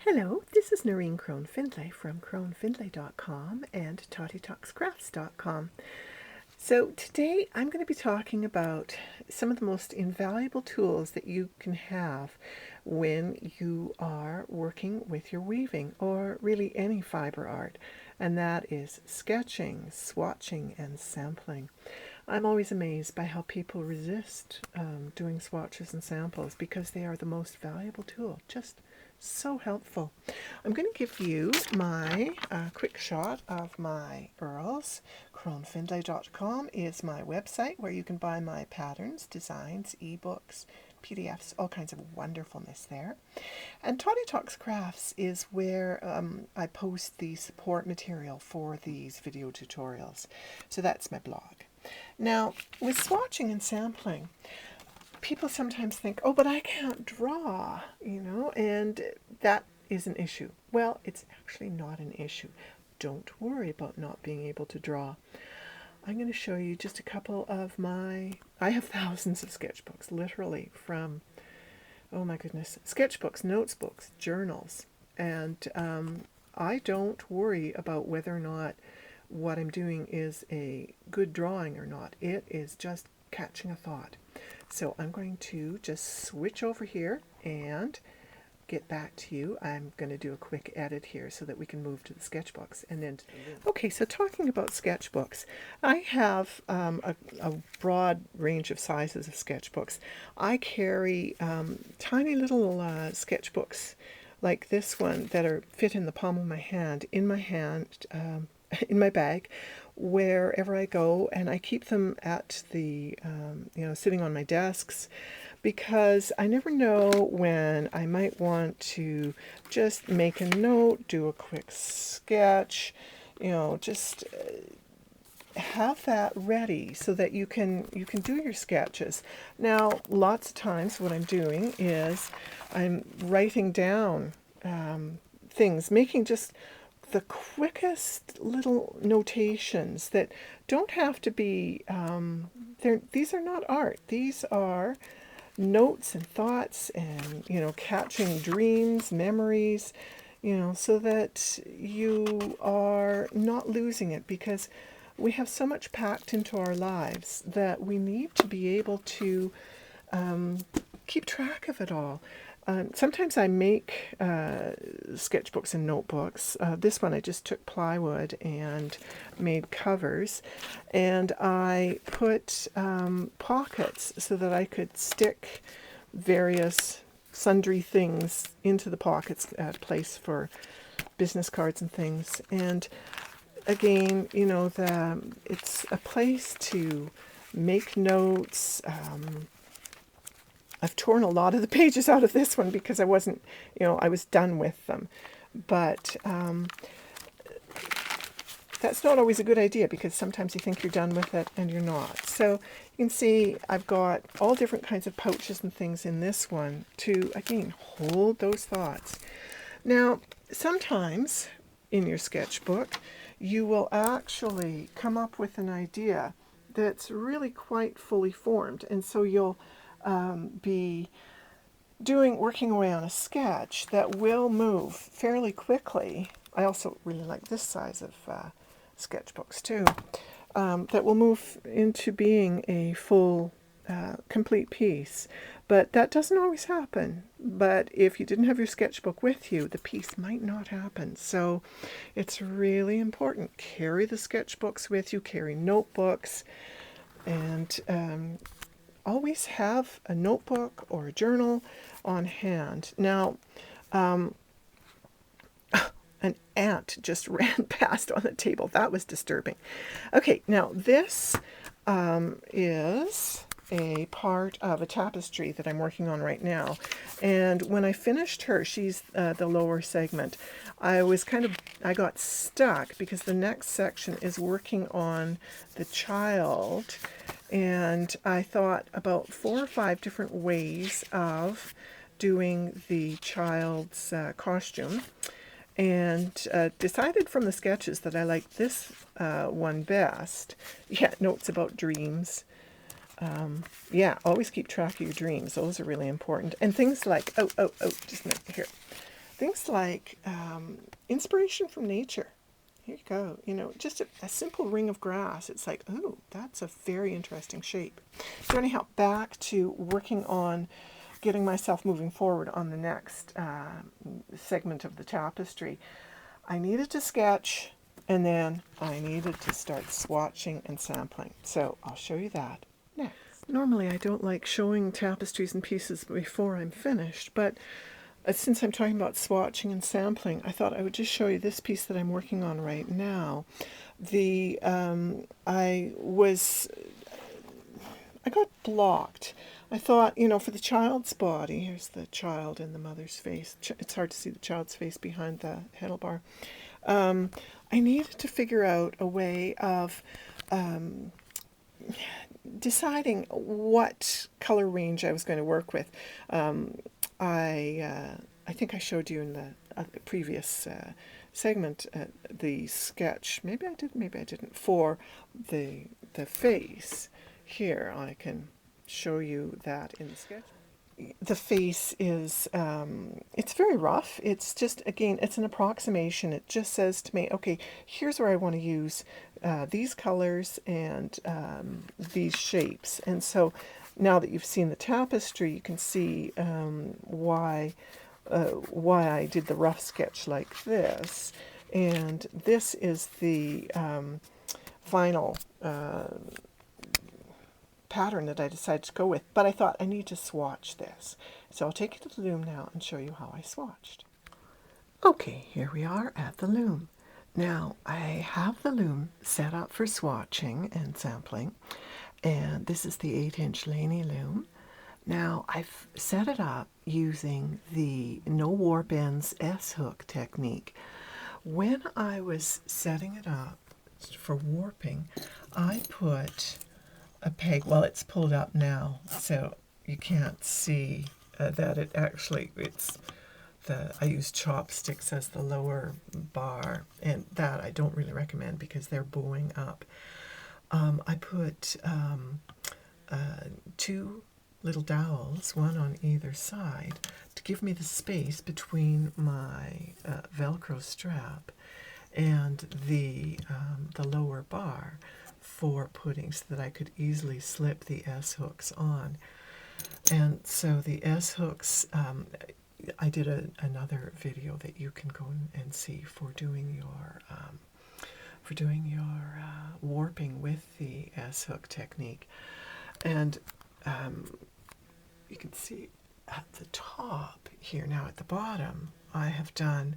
Hello, this is Noreen Crone-Findlay from Crone-Findlay.com and TottyTalksCrafts.com. So today I'm going to be talking about some of the most invaluable tools that you can have when you are working with your weaving, or really any fiber art, and that is sketching, swatching, and sampling. I'm always amazed by how people resist doing swatches and samples because they are the most valuable tool. Just so helpful. I'm going to give you my quick shot of my Earls. Crone-Findlay.com is my website where you can buy my patterns, designs, ebooks, PDFs, all kinds of wonderfulness there. And Totty Talks Crafts is where I post the support material for these video tutorials. So that's my blog. Now, with swatching and sampling, people sometimes think, oh, but I can't draw, and that is an issue. Well, it's actually not an issue. Don't worry about not being able to draw. I'm going to show you just a couple of I have thousands of sketchbooks, literally, from, oh my goodness, sketchbooks, notebooks, journals, and I don't worry about whether or not what I'm doing is a good drawing or not. It is just catching a thought. So I'm going to just switch over here and get back to you. I'm going to do a quick edit here so that we can move to the sketchbooks. And then, okay, so talking about sketchbooks, I have a broad range of sizes of sketchbooks. I carry tiny little sketchbooks like this one that fit in the palm of my hand, in my bag, wherever I go, and I keep them at the, sitting on my desks, because I never know when I might want to just make a note, do a quick sketch, just have that ready so that you can do your sketches. Now, lots of times what I'm doing is I'm writing down things, making just the quickest little notations that don't have to be, these are not art. These are notes and thoughts and, catching dreams, memories, so that you are not losing it, because we have so much packed into our lives that we need to be able to keep track of it all. Sometimes I make sketchbooks and notebooks. This one I just took plywood and made covers, and I put pockets so that I could stick various sundry things into the pockets, at a place for business cards and things. And again, it's a place to make notes. I've torn a lot of the pages out of this one because I wasn't, I was done with them. But that's not always a good idea, because sometimes you think you're done with it and you're not. So you can see I've got all different kinds of pouches and things in this one to, again, hold those thoughts. Now, sometimes in your sketchbook, you will actually come up with an idea that's really quite fully formed. And so you'll be working away on a sketch that will move fairly quickly. I also really like this size of sketchbooks too, that will move into being a full, complete piece. But that doesn't always happen. But if you didn't have your sketchbook with you, the piece might not happen. So it's really important. Carry the sketchbooks with you, carry notebooks, and always have a notebook or a journal on hand. Now, an ant just ran past on the table. That was disturbing. Okay, now this is a part of a tapestry that I'm working on right now. And when I finished her, she's the lower segment, I got stuck because the next section is working on the child. And I thought about 4 or 5 different ways of doing the child's costume, and decided from the sketches that I liked this one best. Yeah, notes about dreams. Always keep track of your dreams. Those are really important. And things like, just a minute here. Things feels like inspiration from nature. Here you go. You know, just a simple ring of grass. It's like, oh, that's a very interesting shape. So anyhow, back to working on getting myself moving forward on the next segment of the tapestry. I needed to sketch, and then I needed to start swatching and sampling. So I'll show you that next. Normally I don't like showing tapestries and pieces before I'm finished, but since I'm talking about swatching and sampling, I thought I would just show you this piece that I'm working on right now. I got blocked. I thought, you know, for the child's body, here's the child and the mother's face. It's hard to see the child's face behind the handlebar. I needed to figure out a way of deciding what color range I was going to work with. I think I showed you in the previous segment the sketch. Maybe I did, maybe I didn't. For the face here, I can show you that in the sketch. The face is, it's very rough. It's just, again, it's an approximation. It just says to me, okay, here's where I want to use these colors and these shapes. And so now that you've seen the tapestry, you can see why I did the rough sketch like this. And this is the vinyl pattern that I decided to go with, but I thought I need to swatch this. So I'll take you to the loom now and show you how I swatched. Okay, here we are at the loom. Now I have the loom set up for swatching and sampling, and this is the 8-inch Laney loom. Now I've set it up using the no warp ends S-hook technique. When I was setting it up for warping, I put a peg, well, it's pulled up now, so you can't see that it actually, I use chopsticks as the lower bar, and that I don't really recommend because they're bowing up. I put 2 little dowels, one on either side, to give me the space between my Velcro strap and the lower bar for putting, so that I could easily slip the S-hooks on. And so the S-hooks, I did another video that you can go and see for doing your warping with the S-hook technique. And you can see at the top here, now at the bottom, I have done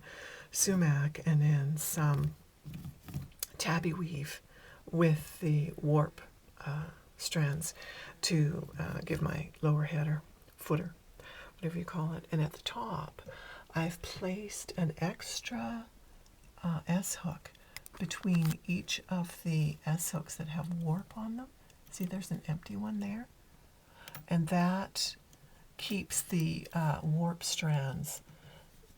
sumac and then some tabby weave with the warp strands to give my lower header, footer, whatever you call it. And at the top, I've placed an extra S-hook between each of the S-hooks that have warp on them. See, there's an empty one there. And that keeps the warp strands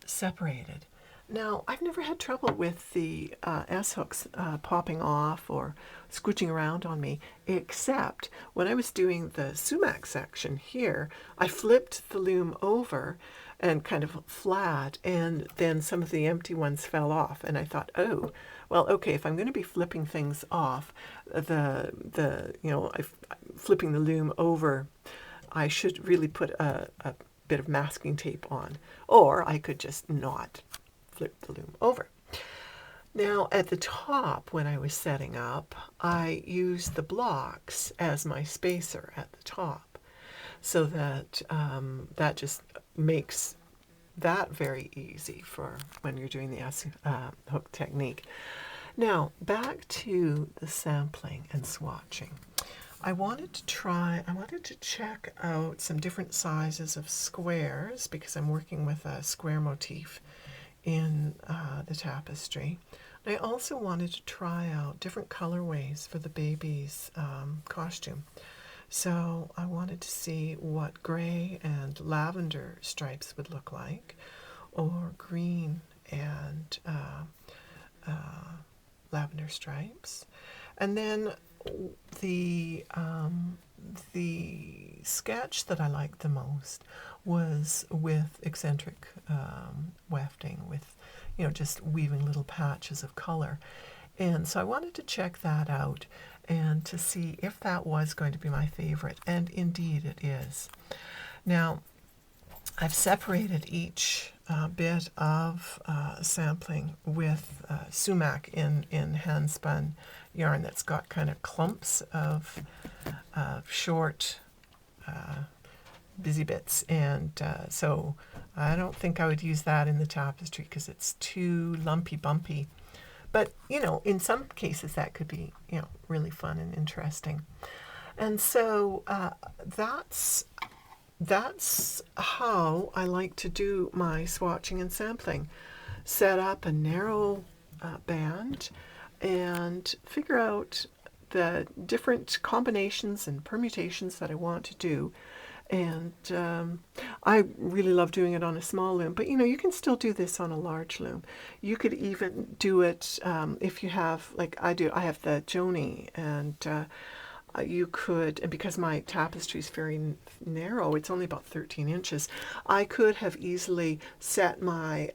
separated. Now, I've never had trouble with the S-hooks popping off or scooching around on me, except when I was doing the sumac section here, I flipped the loom over and kind of flat, and then some of the empty ones fell off. And I thought, oh, well, okay, if I'm going to be flipping things off, flipping the loom over, I should really put a bit of masking tape on, or I could just not flip the loom over. Now at the top, when I was setting up, I used the blocks as my spacer at the top, so that that just makes that very easy for when you're doing the S-hook technique. Now back to the sampling and swatching. I wanted to check out some different sizes of squares because I'm working with a square motif in the tapestry. I also wanted to try out different colorways for the baby's costume. So I wanted to see what gray and lavender stripes would look like, or green and lavender stripes. And then the sketch that I liked the most was with eccentric wefting, with just weaving little patches of color. And so I wanted to check that out and to see if that was going to be my favorite, and indeed it is. Now, I've separated each bit of sampling with sumac in hand-spun yarn that's got kind of clumps of short busy bits, and so I don't think I would use that in the tapestry because it's too lumpy bumpy. But in some cases that could be really fun and interesting. And so that's how I like to do my swatching and sampling. Set up a narrow band and figure out the different combinations and permutations that I want to do. And I really love doing it on a small loom, but you can still do this on a large loom. You could even do it if you have, like I do, I have the Joni, and you could, and because my tapestry is very narrow, it's only about 13 inches, I could have easily set my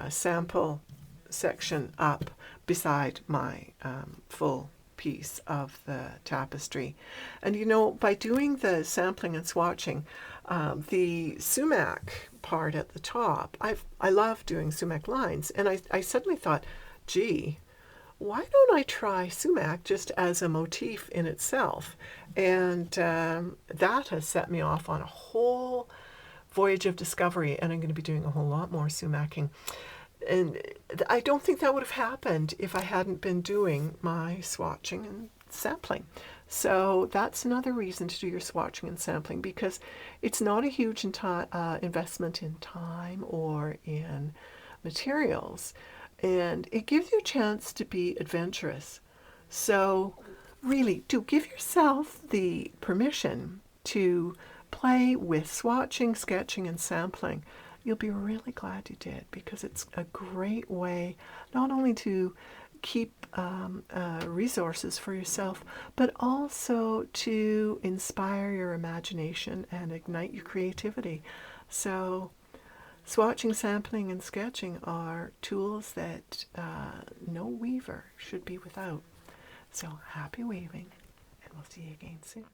sample section up beside my full piece of the tapestry. And by doing the sampling and swatching, the sumac part at the top, I love doing sumac lines, and I suddenly thought, gee, why don't I try sumac just as a motif in itself? And that has set me off on a whole voyage of discovery, and I'm going to be doing a whole lot more sumacking. And I don't think that would have happened if I hadn't been doing my swatching and sampling. So that's another reason to do your swatching and sampling, because it's not a huge investment in time or in materials, and it gives you a chance to be adventurous. So really, do give yourself the permission to play with swatching, sketching, and sampling. You'll be really glad you did, because it's a great way not only to keep resources for yourself, but also to inspire your imagination and ignite your creativity. So swatching, sampling, and sketching are tools that no weaver should be without. So happy weaving, and we'll see you again soon.